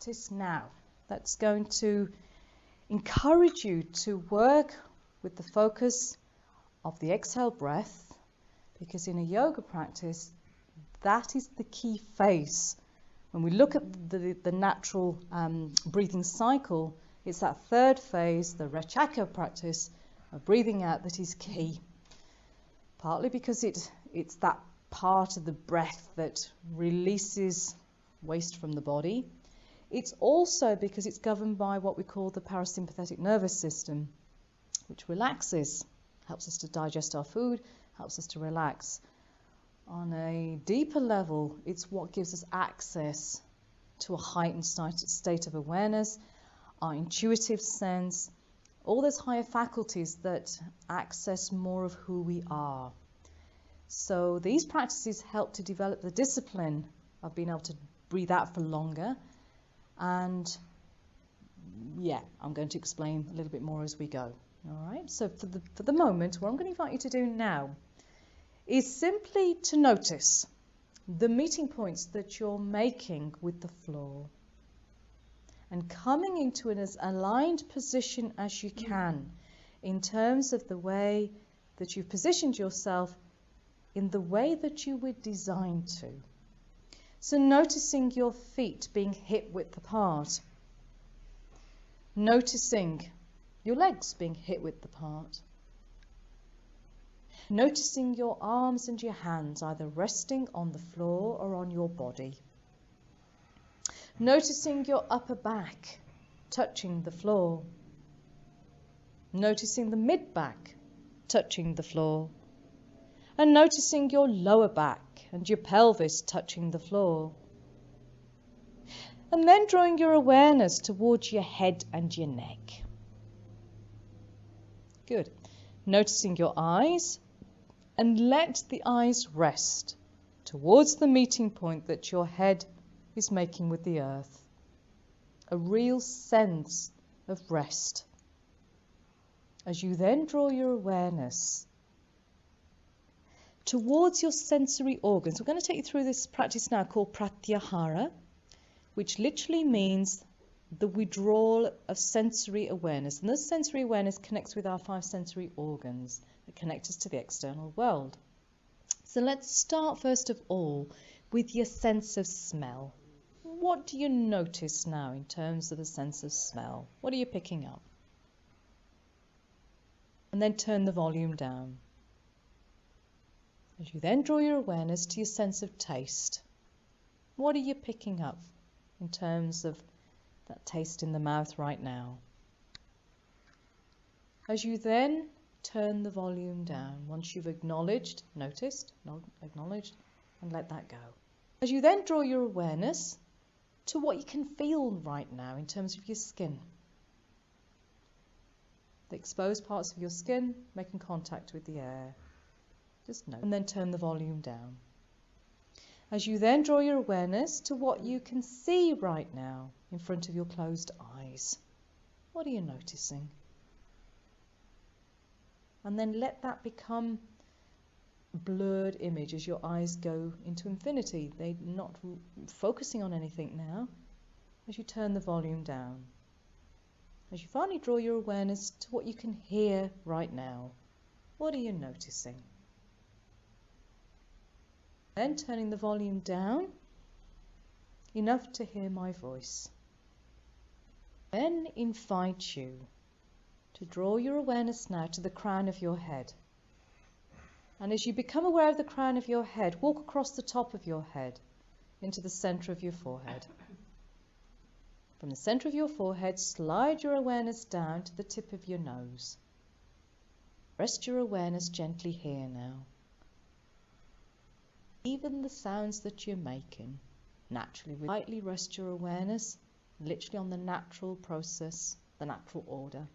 practice now that's going to encourage you to work with the focus of the exhale breath, because in a yoga practice, that is the key phase. When we look at the natural breathing cycle, it's that third phase, the rechaka practice of breathing out, that is key. Partly because it's that part of the breath that releases waste from the body. It's also because it's governed by what we call the parasympathetic nervous system, which relaxes, helps us to digest our food, helps us to relax. On a deeper level, it's what gives us access to a heightened state of awareness, our intuitive sense, all those higher faculties that access more of who we are. So these practices help to develop the discipline of being able to breathe out for longer. And yeah, I'm going to explain a little bit more as we go. All right, so for the moment, what I'm going to invite you to do now is simply to notice the meeting points that you're making with the floor and coming into an as aligned position as you can in terms of the way that you've positioned yourself in the way that you were designed to. So noticing your feet being hip width apart, noticing your legs being hip width apart, noticing your arms and your hands either resting on the floor or on your body. Noticing your upper back touching the floor. Noticing the mid-back touching the floor. And noticing your lower back and your pelvis touching the floor. And then drawing your awareness towards your head and your neck. Good. Noticing your eyes, and let the eyes rest towards the meeting point that your head is making with the earth. A real sense of rest. As you then draw your awareness towards your sensory organs. We're going to take you through this practice now called pratyahara, which literally means the withdrawal of sensory awareness. And this sensory awareness connects with our 5 sensory organs that connect us to the external world. So let's start first of all with your sense of smell. What do you notice now in terms of the sense of smell? What are you picking up? And then turn the volume down. As you then draw your awareness to your sense of taste, what are you picking up in terms of that taste in the mouth right now? As you then turn the volume down, once you've acknowledged, noticed, acknowledged, and let that go. As you then draw your awareness to what you can feel right now in terms of your skin. The exposed parts of your skin making contact with the air. Just note. And then turn the volume down. As you then draw your awareness to what you can see right now in front of your closed eyes. What are you noticing? And then let that become a blurred image as your eyes go into infinity. They're not focusing on anything now. As you turn the volume down. As you finally draw your awareness to what you can hear right now. What are you noticing? Then turning the volume down, enough to hear my voice. Then invite you to draw your awareness now to the crown of your head. And as you become aware of the crown of your head, walk across the top of your head into the center of your forehead. From the center of your forehead, slide your awareness down to the tip of your nose. Rest your awareness gently here now. Even the sounds that you're making, naturally, lightly rest your awareness, literally on the natural process, the natural order.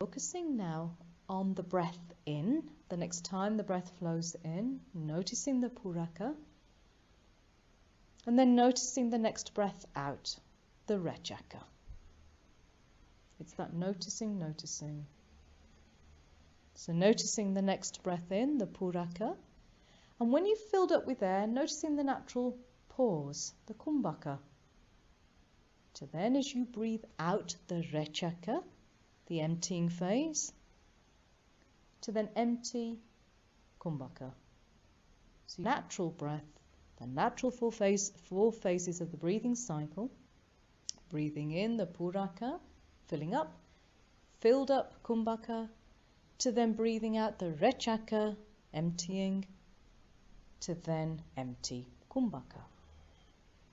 Focusing now on the breath in, the next time the breath flows in, noticing the puraka, and then noticing the next breath out, the rechaka. It's that noticing. So noticing the next breath in, the puraka, and when you've filled up with air, noticing the natural pause, the kumbhaka. to then, as you breathe out the rechaka, the emptying phase, to then empty kumbhaka. So natural breath, the natural four phases of the breathing cycle. Breathing in the puraka, filling up, filled up kumbhaka, to then breathing out the rechaka, emptying, to then empty kumbhaka.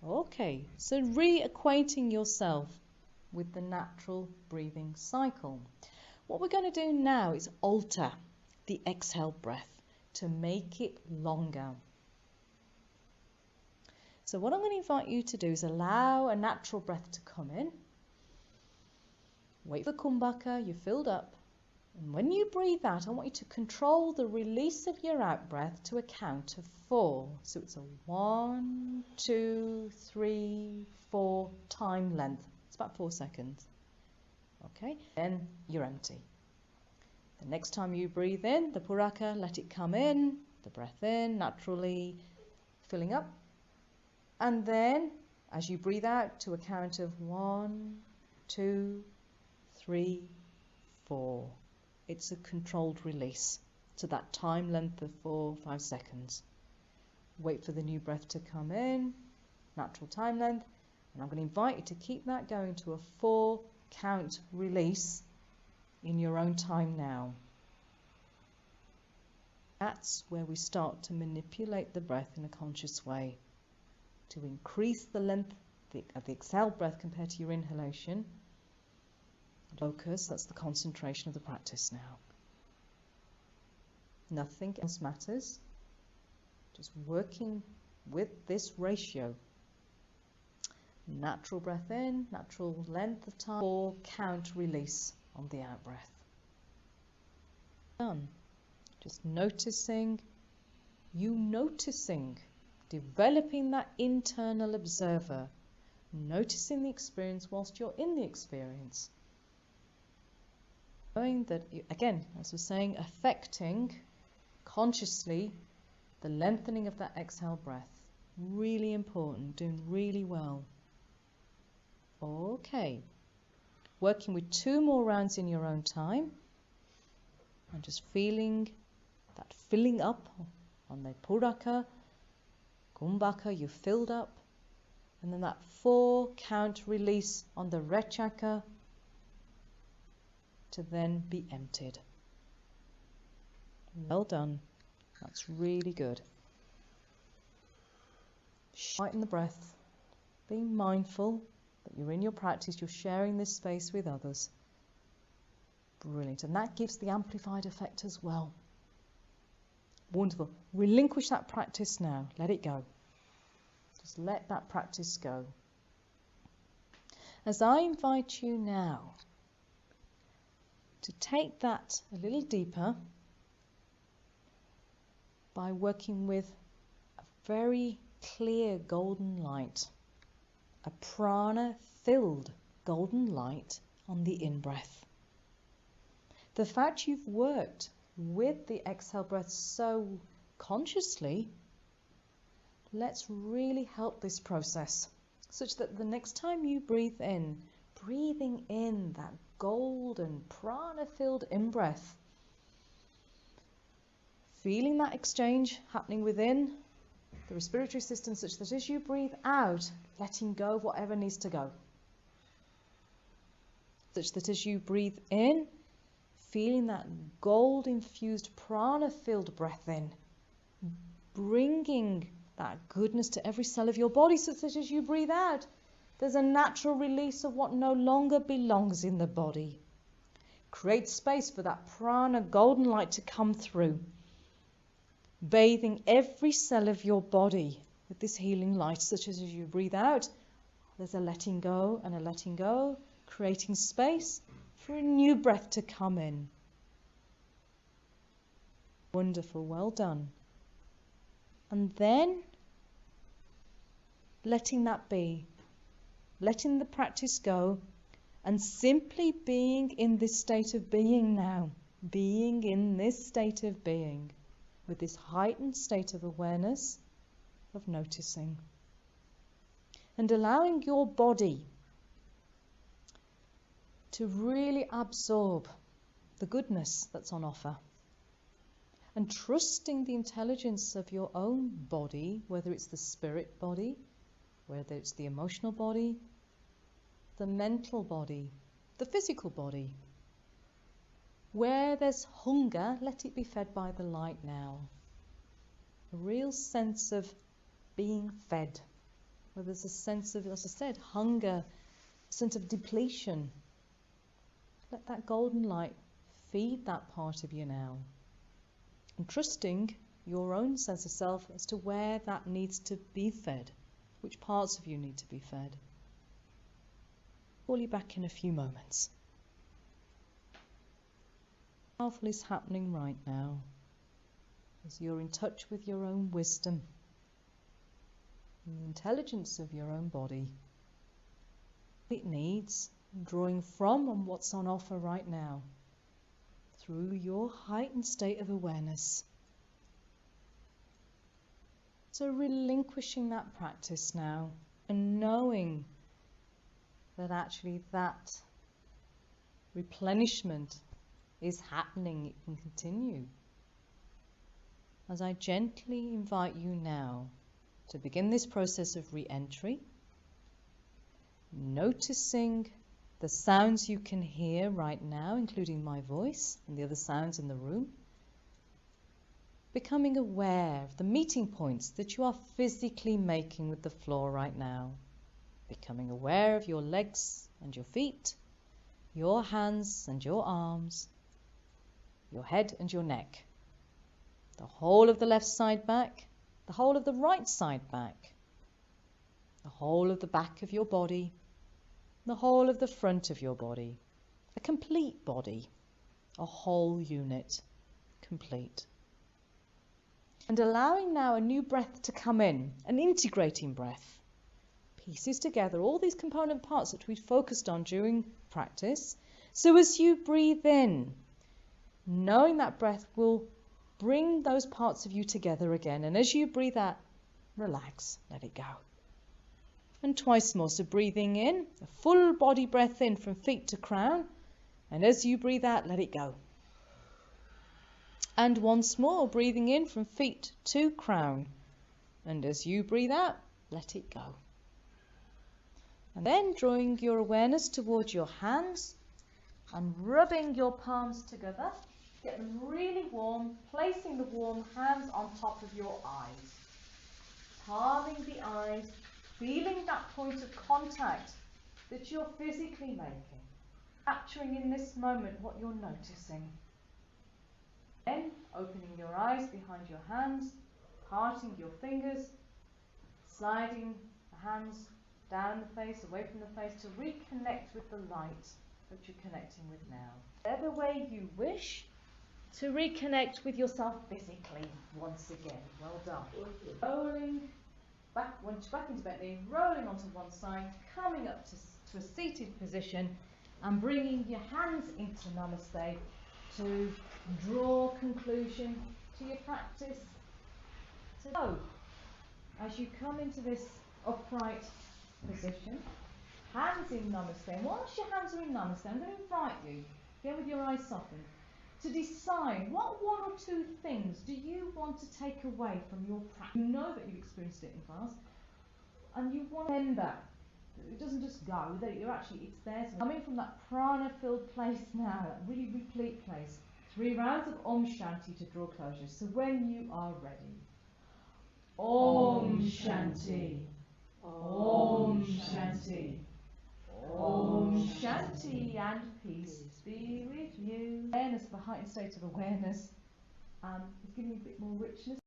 Okay, so reacquainting yourself with the natural breathing cycle. What we're going to do now is alter the exhale breath to make it longer. So what I'm going to invite you to do is allow a natural breath to come in. Wait for the kumbhaka, you're filled up. And when you breathe out, I want you to control the release of your out breath to a count of 4. So it's a 1, 2, 3, 4 time length. It's about 4 seconds. Okay, then you're empty. The next time you breathe in, the puraka, let it come in, the breath in, naturally filling up. And then, as you breathe out, to a count of 1, 2, 3, 4. It's a controlled release to that time length of 4, 5 seconds. Wait for the new breath to come in, natural time length, and I'm going to invite you to keep that going to a 4 count release in your own time now. That's where we start to manipulate the breath in a conscious way to increase the length of the exhale breath compared to your inhalation. Focus, that's the concentration of the practice now. Nothing else matters. Just working with this ratio. Natural breath in, natural length of time, 4 count release on the out breath. Done. Just noticing, developing that internal observer, noticing the experience whilst you're in the experience. Knowing that, again, as we're saying, affecting consciously the lengthening of that exhale breath. Really important, doing really well. Okay, working with 2 more rounds in your own time and just feeling that filling up on the puraka, kumbhaka, you filled up, and then that 4 count release on the rechaka to then be emptied. Well done. That's really good. Heighten the breath, being mindful that you're in your practice, you're sharing this space with others. Brilliant. And that gives the amplified effect as well. Wonderful. Relinquish that practice now. Let it go. Just let that practice go. As I invite you now to take that a little deeper by working with a very clear golden light, a prana-filled golden light on the in-breath. The fact you've worked with the exhale breath so consciously, let's really help this process such that the next time you breathe in, breathing in that golden prana-filled in-breath, feeling that exchange happening within the respiratory system such that as you breathe out, letting go of whatever needs to go. Such that as you breathe in, feeling that gold-infused prana-filled breath in, bringing that goodness to every cell of your body such that as you breathe out, there's a natural release of what no longer belongs in the body. Create space for that prana golden light to come through, bathing every cell of your body with this healing light, such as you breathe out, there's a letting go and a letting go, creating space for a new breath to come in. Wonderful, well done. And then letting that be, letting the practice go, and simply being in this state of being now, being in this state of being, with this heightened state of awareness, of noticing. And allowing your body to really absorb the goodness that's on offer. And trusting the intelligence of your own body, whether it's the spirit body, whether it's the emotional body, the mental body, the physical body. Where there's hunger, let it be fed by the light now. A real sense of being fed. Where there's a sense of, as I said, hunger, a sense of depletion. Let that golden light feed that part of you now. And trusting your own sense of self as to where that needs to be fed, which parts of you need to be fed. Call you back in a few moments. Powerful is happening right now as you're in touch with your own wisdom and the intelligence of your own body. It needs drawing from and what's on offer right now through your heightened state of awareness. So relinquishing that practice now and knowing that actually that replenishment is happening, it can continue. As I gently invite you now to begin this process of re-entry, noticing the sounds you can hear right now, including my voice and the other sounds in the room, becoming aware of the meeting points that you are physically making with the floor right now, becoming aware of your legs and your feet, your hands and your arms, your head and your neck, the whole of the left side back, the whole of the right side back, the whole of the back of your body, the whole of the front of your body, a complete body, a whole unit, complete. And allowing now a new breath to come in, an integrating breath, pieces together all these component parts that we focused on during practice. So as you breathe in, knowing that breath will bring those parts of you together again. And as you breathe out, relax, let it go. And twice more, so breathing in, a full body breath in from feet to crown. And as you breathe out, let it go. And once more, breathing in from feet to crown. And as you breathe out, let it go. And then drawing your awareness towards your hands and rubbing your palms together. Get them really warm, placing the warm hands on top of your eyes. Palming the eyes, feeling that point of contact that you're physically making. Capturing in this moment what you're noticing. Then opening your eyes behind your hands, parting your fingers, sliding the hands down the face, away from the face to reconnect with the light that you're connecting with now. Whatever way you wish to reconnect with yourself physically once again. Well done. Rolling back, once back into bent knee, rolling onto one side, coming up to a seated position and bringing your hands into Namaste to draw conclusion to your practice. So, as you come into this upright position, hands in Namaste, and once your hands are in Namaste, I'm going to invite you, again with your eyes softened, to decide what one or two things do you want to take away from your practice. You know that you've experienced it in class, and you want to remember that it doesn't just go, that you're actually, it's there. So coming from that prana-filled place now, that really replete place, 3 rounds of Om Shanti to draw closure. So when you are ready, Om Shanti, Om Shanti, Om Shanti, and peace be with you. Awareness, the heightened state of awareness, is giving you a bit more richness.